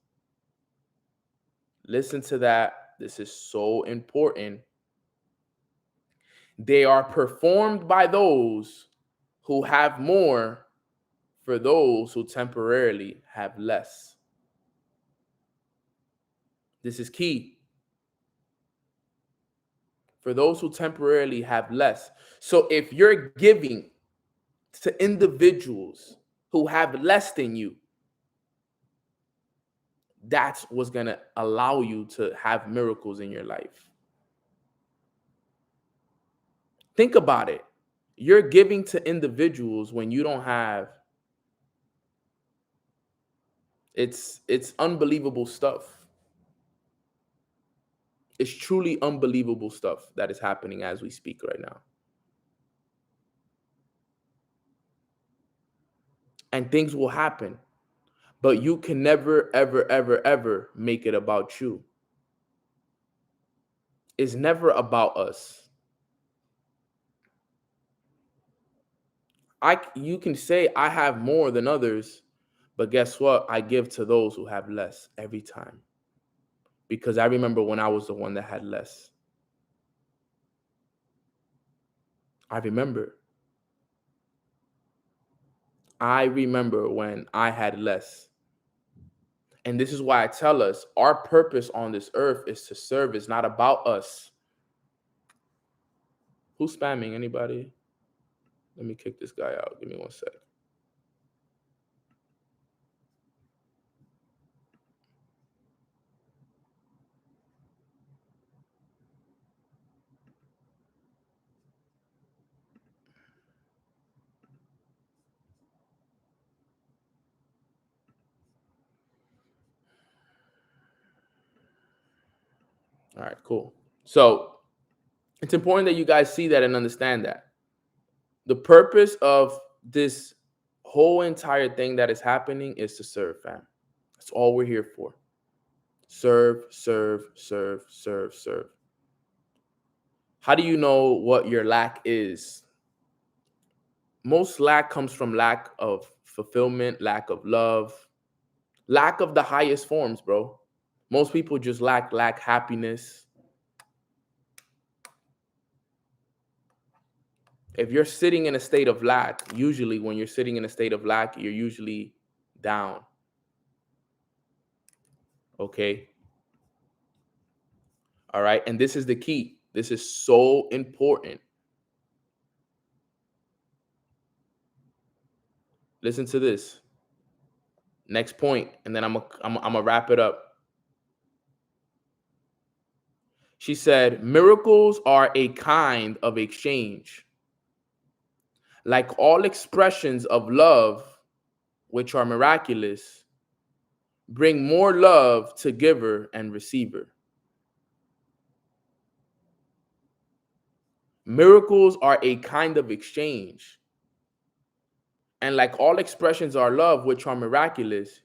Listen to that. This is so important. They are performed by those who have more for those who temporarily have less. This is key. For those who temporarily have less. So if you're giving to individuals who have less than you, that's what's going to allow you to have miracles in your life. Think about it. You're giving to individuals when you don't have. It's unbelievable stuff. It's truly unbelievable stuff that is happening as we speak right now. And things will happen, but you can never, ever, ever, ever make it about you. It's never about us. You can say I have more than others, but guess what? I give to those who have less every time. Because I remember when I was the one that had less. I remember when I had less. And this is why I tell us our purpose on this earth is to serve. It's not about us. Who's spamming? Anybody? Let me kick this guy out. Give me 1 sec. All right, cool. So it's important that you guys see that and understand that. The purpose of this whole entire thing that is happening is to serve, fam. That's all we're here for. Serve, serve, serve, serve, serve. How do you know what your lack is? Most lack comes from lack of fulfillment, lack of love, lack of the highest forms, bro. Most people just lack happiness. If you're sitting in a state of lack, usually when you're sitting in a state of lack, you're usually down. Okay? All right? And this is the key. This is so important. Listen to this. Next point, and then I'm gonna wrap it up. She said, miracles are a kind of exchange. Like all expressions of love, which are miraculous, bring more love to giver and receiver. Miracles are a kind of exchange. And like all expressions are love, which are miraculous,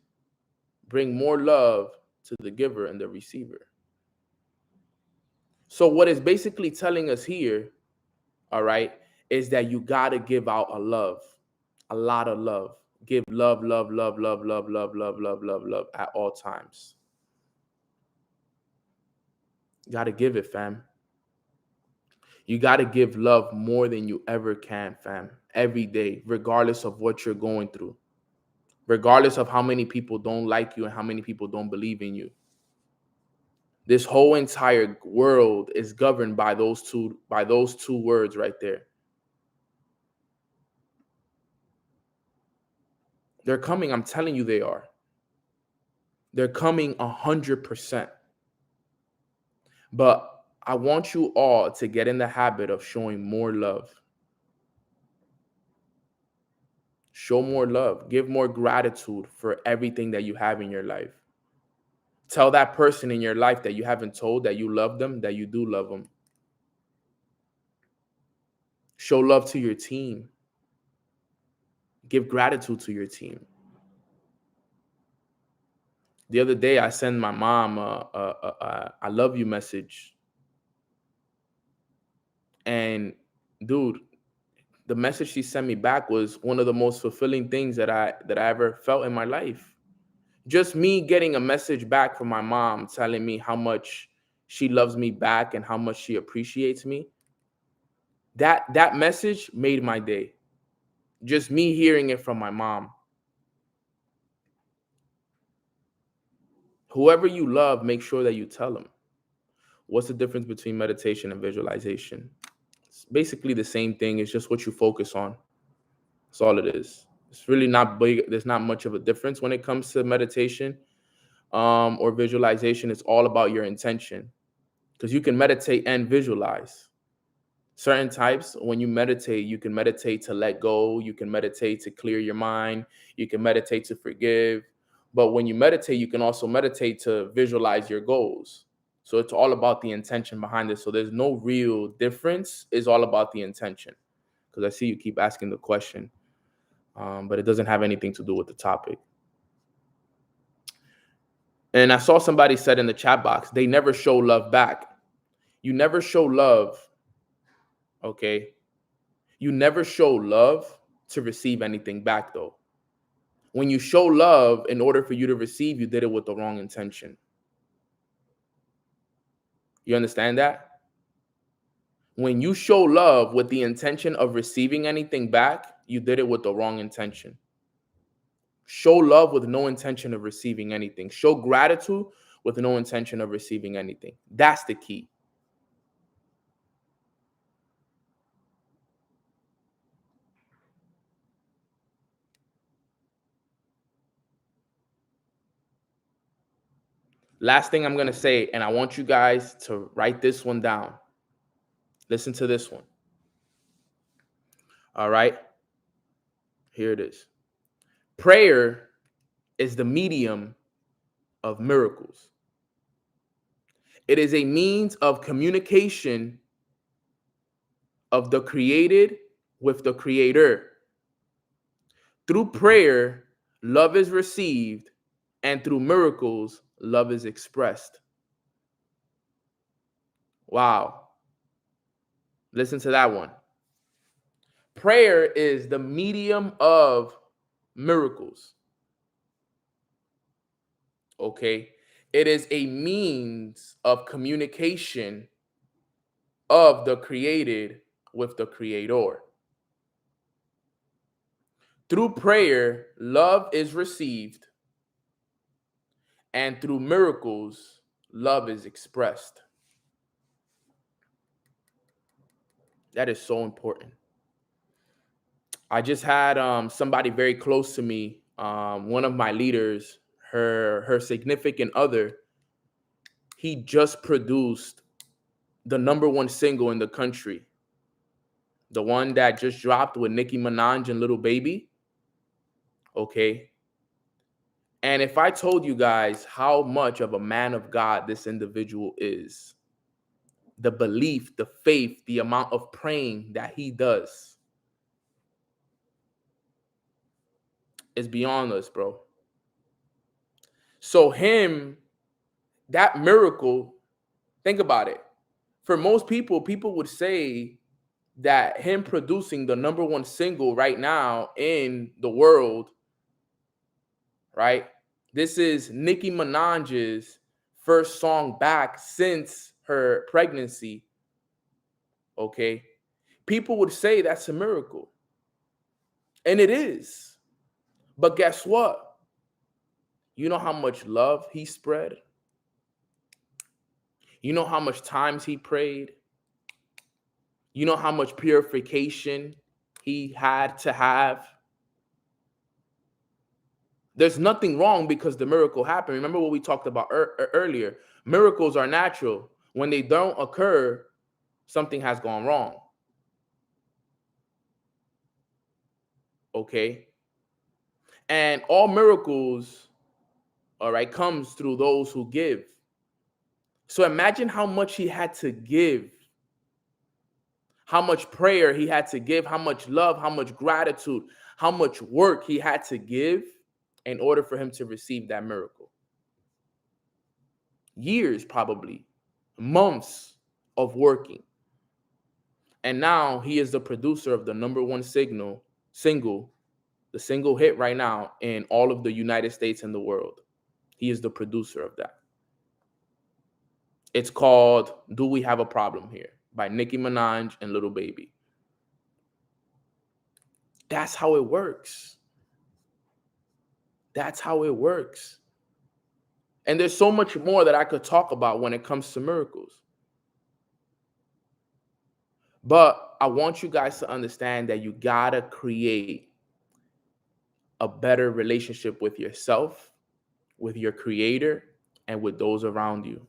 bring more love to the giver and the receiver. So what is basically telling us here, all right, is that you got to give out a love, a lot of love. Give love, love, love, love, love, love, love, love, love, love at all times. You got to give it, fam. You got to give love more than you ever can, fam. Every day, regardless of what you're going through. Regardless of how many people don't like you and how many people don't believe in you. This whole entire world is governed by those two words right there. They're coming. I'm telling you they are. They're coming 100%. But I want you all to get in the habit of showing more love. Show more love. Give more gratitude for everything that you have in your life. Tell that person in your life that you haven't told that you love them, that you do love them. Show love to your team. Give gratitude to your team. The other day, I sent my mom a I love you message. And dude, the message she sent me back was one of the most fulfilling things that I ever felt in my life. Just me getting a message back from my mom telling me how much she loves me back and how much she appreciates me. That message made my day. Just me hearing it from my mom. Whoever you love, make sure that you tell them. What's the difference between meditation and visualization? It's basically the same thing. It's just what you focus on. That's all it is. It's really not big. There's not much of a difference when it comes to meditation or visualization. It's all about your intention, because you can meditate and visualize. Certain types, when you meditate, you can meditate to let go. You can meditate to clear your mind. You can meditate to forgive. But when you meditate, you can also meditate to visualize your goals. So it's all about the intention behind it. So there's no real difference. It's all about the intention. Because I see you keep asking the question, but it doesn't have anything to do with the topic. And I saw somebody said in the chat box, they never show love back. You never show love, okay? You never show love to receive anything back, though. When you show love, in order for you to receive, you did it with the wrong intention. You understand that? When you show love with the intention of receiving anything back, you did it with the wrong intention. Show love with no intention of receiving anything. Show gratitude with no intention of receiving anything. That's the key. Last thing I'm going to say, and I want you guys to write this one down. Listen to this one. All right. Here it is. Prayer is the medium of miracles. It is a means of communication of the created with the creator. Through prayer, love is received, and through miracles, love is expressed. Wow. Listen to that one. Prayer is the medium of miracles. Okay? It is a means of communication of the created with the creator. Through prayer, love is received, and through miracles, love is expressed. That is so important. I just had somebody very close to me, one of my leaders, her significant other. He just produced the #1 single in the country, the one that just dropped with Nicki Minaj and Little Baby. Okay. And if I told you guys how much of a man of God this individual is, the belief, the faith, the amount of praying that he does is beyond us, bro. So that miracle, think about it. For most people, people would say that him producing the #1 single right now in the world, right? This is Nicki Minaj's first song back since her pregnancy. Okay. People would say that's a miracle. And it is. But guess what? You know how much love he spread? You know how much times he prayed? You know how much purification he had to have? There's nothing wrong because the miracle happened. Remember what we talked about earlier. Miracles are natural. When they don't occur, something has gone wrong. Okay? And all miracles, all right, comes through those who give. So imagine how much he had to give, how much prayer he had to give, how much love, how much gratitude, how much work he had to give in order for him to receive that miracle. Years, probably, months of working. And now he is the producer of the number one single, the single hit right now in all of the United States and the world. He is the producer of that. It's called Do We Have a Problem Here by Nicki Minaj and Lil Baby. That's how it works. That's how it works. And there's so much more that I could talk about when it comes to miracles. But I want you guys to understand that you gotta create a better relationship with yourself, with your creator, and with those around you.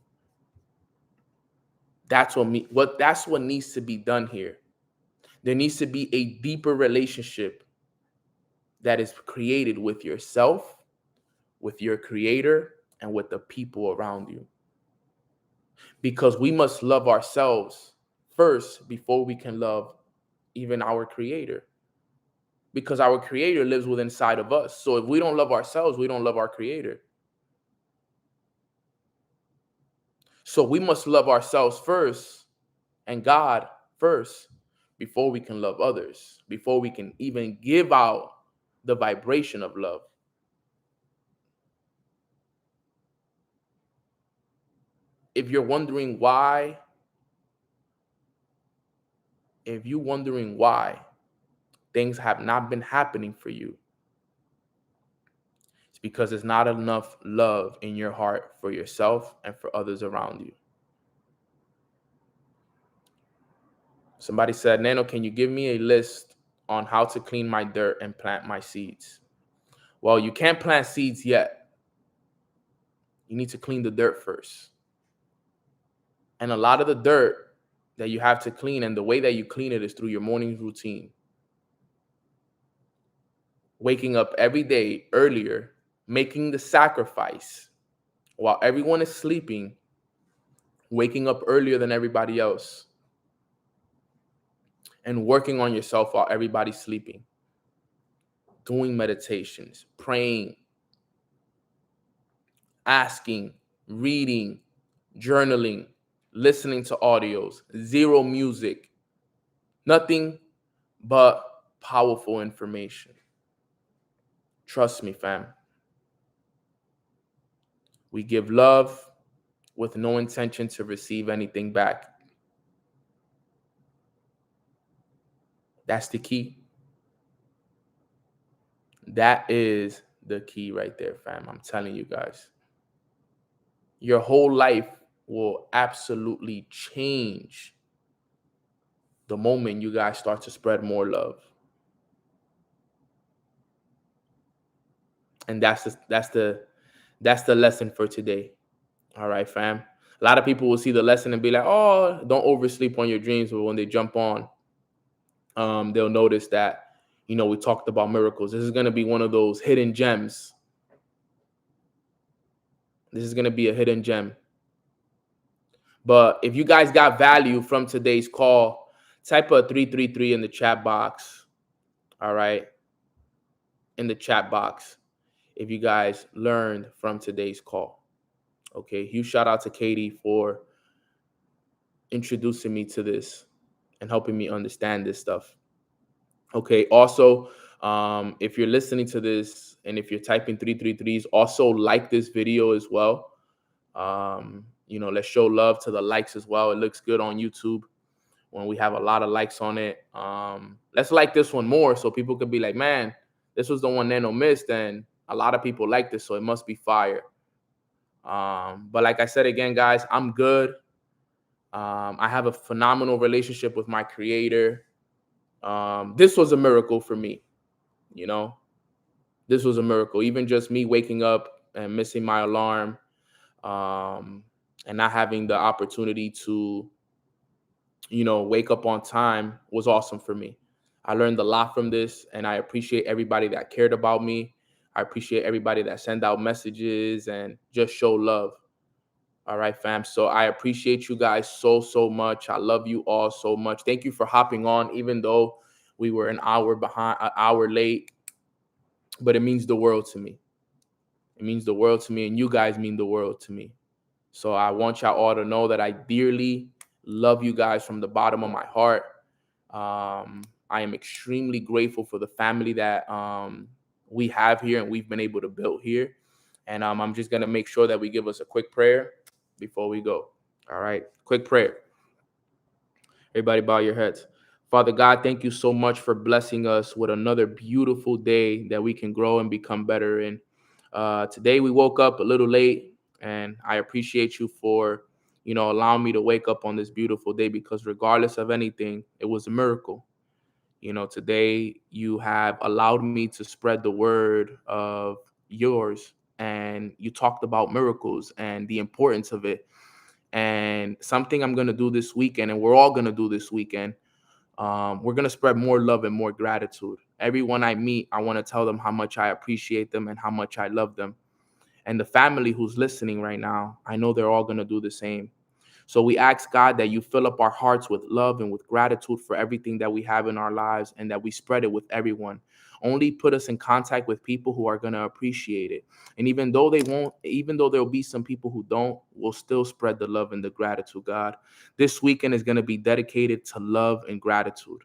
That's what needs to be done here. There needs to be a deeper relationship that is created with yourself, with your creator, and with the people around you. Because we must love ourselves first before we can love even our creator. Because our creator lives within inside of us. So if we don't love ourselves, we don't love our creator. So we must love ourselves first and God first before we can love others, before we can even give out the vibration of love. If you're wondering why, things have not been happening for you, it's because there's not enough love in your heart for yourself and for others around you. Somebody said, Neno, can you give me a list on how to clean my dirt and plant my seeds? Well, you can't plant seeds yet. You need to clean the dirt first. And a lot of the dirt that you have to clean, and the way that you clean it is through your morning routine. Waking up every day earlier, making the sacrifice while everyone is sleeping, waking up earlier than everybody else, and working on yourself while everybody's sleeping. Doing meditations, praying, asking, reading, journaling, listening to audios, zero music, nothing but powerful information. Trust me, fam. We give love with no intention to receive anything back. That's the key. That is the key right there, fam. I'm telling you guys. Your whole life will absolutely change the moment you guys start to spread more love. And that's the lesson for today. All right, fam. A lot of people will see the lesson and be like, oh, don't oversleep on your dreams. But when they jump on, they'll notice that, we talked about miracles. This is going to be one of those hidden gems. This is going to be a hidden gem. But if you guys got value from today's call, type a 333 in the chat box. All right. In the chat box, if you guys learned from today's call. Okay. Huge shout out to Katie for introducing me to this and helping me understand this stuff. Okay. Also, if you're listening to this and if you're typing 333s, also like this video as well. Let's show love to the likes as well. It looks good on YouTube when we have a lot of likes on it. Let's like this one more so people could be like, man, this was the one Neno missed, and a lot of people like this, so it must be fire. But like I said again, guys, I'm good. I have a phenomenal relationship with my creator. This was a miracle for me. This was a miracle. Even just me waking up and missing my alarm, and not having the opportunity to, wake up on time was awesome for me. I learned a lot from this, and I appreciate everybody that cared about me. I appreciate everybody that sent out messages and just show love. All right, fam. So I appreciate you guys so, so much. I love you all so much. Thank you for hopping on, even though we were an hour late, but it means the world to me. It means the world to me, and you guys mean the world to me. So I want y'all all to know that I dearly love you guys from the bottom of my heart. I am extremely grateful for the family that we have here and we've been able to build here. And I'm just going to make sure that we give us a quick prayer before we go. All right. Quick prayer. Everybody bow your heads. Father God, thank you so much for blessing us with another beautiful day that we can grow and become better in. Today we woke up a little late, and I appreciate you for, allowing me to wake up on this beautiful day, because regardless of anything, it was a miracle. Today you have allowed me to spread the word of yours, and you talked about miracles and the importance of it. And something I'm going to do this weekend, and we're all going to do this weekend, we're going to spread more love and more gratitude. Everyone I meet, I want to tell them how much I appreciate them and how much I love them. And the family who's listening right now, I know they're all going to do the same. So we ask God that you fill up our hearts with love and with gratitude for everything that we have in our lives, and that we spread it with everyone. Only put us in contact with people who are going to appreciate it. And even though they won't, even though there'll be some people who don't, we'll still spread the love and the gratitude, God. This weekend is going to be dedicated to love and gratitude.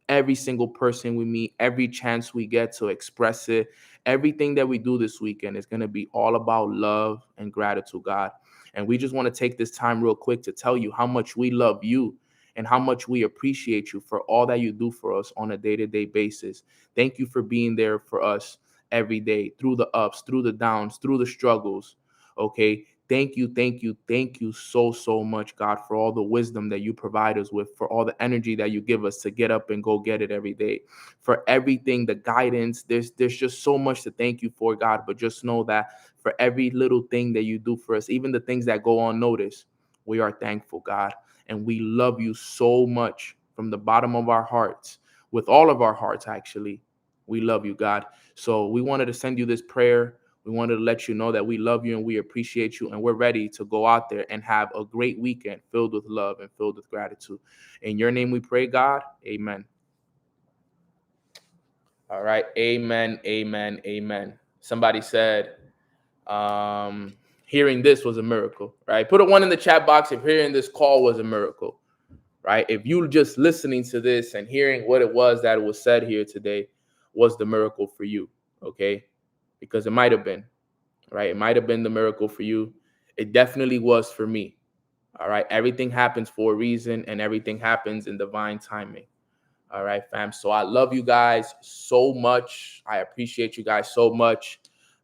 Every single person we meet, every chance we get to express it, everything that we do this weekend is going to be all about love and gratitude, God. And we just want to take this time real quick to tell you how much we love you and how much we appreciate you for all that you do for us on a day-to-day basis. Thank you for being there for us every day, through the ups, through the downs, through the struggles. Okay. Thank you so, so much, God, for all the wisdom that you provide us with, for all the energy that you give us to get up and go get it every day, for everything, the guidance. There's just so much to thank you for, God. But just know that for every little thing that you do for us, even the things that go unnoticed, we are thankful, God. And we love you so much from the bottom of our hearts, with all of our hearts, actually. We love you, God. So we wanted to send you this prayer. We wanted to let you know that we love you and we appreciate you, and we're ready to go out there and have a great weekend filled with love and filled with gratitude. In your name we pray, God. Amen. All right. Amen. Amen. Amen. Somebody said, hearing this was a miracle, right? Put a 1 in the chat box if hearing this call was a miracle, right? If you just listening to this and hearing what it was that was said here today was the miracle for you, okay? Because it might have been, right? It might have been the miracle for you. It definitely was for me. All right. Everything happens for a reason, and everything happens in divine timing. All right, fam. So I love you guys so much. I appreciate you guys so much.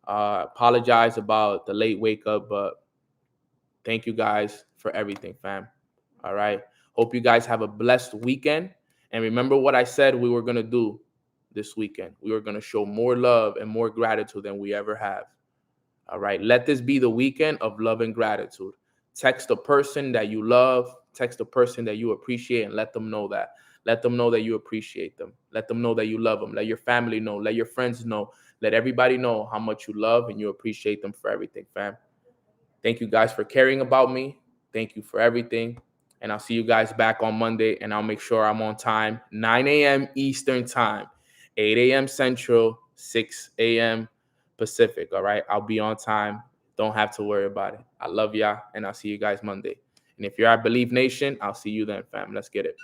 Apologize about the late wake up, but thank you guys for everything, fam. All right. Hope you guys have a blessed weekend. And remember what I said we were going to do this weekend. We were going to show more love and more gratitude than we ever have. All right. Let this be the weekend of love and gratitude. Text a person that you love, text a person that you appreciate, and let them know that. Let them know that you appreciate them. Let them know that you love them. Let your family know. Let your friends know. Let everybody know how much you love and you appreciate them for everything, fam. Thank you guys for caring about me. Thank you for everything. And I'll see you guys back on Monday, and I'll make sure I'm on time. 9 a.m. Eastern time, 8 a.m. Central, 6 a.m. Pacific. All right. I'll be on time. Don't have to worry about it. I love y'all, and I'll see you guys Monday. And if you're at Believe Nation, I'll see you then, fam. Let's get it.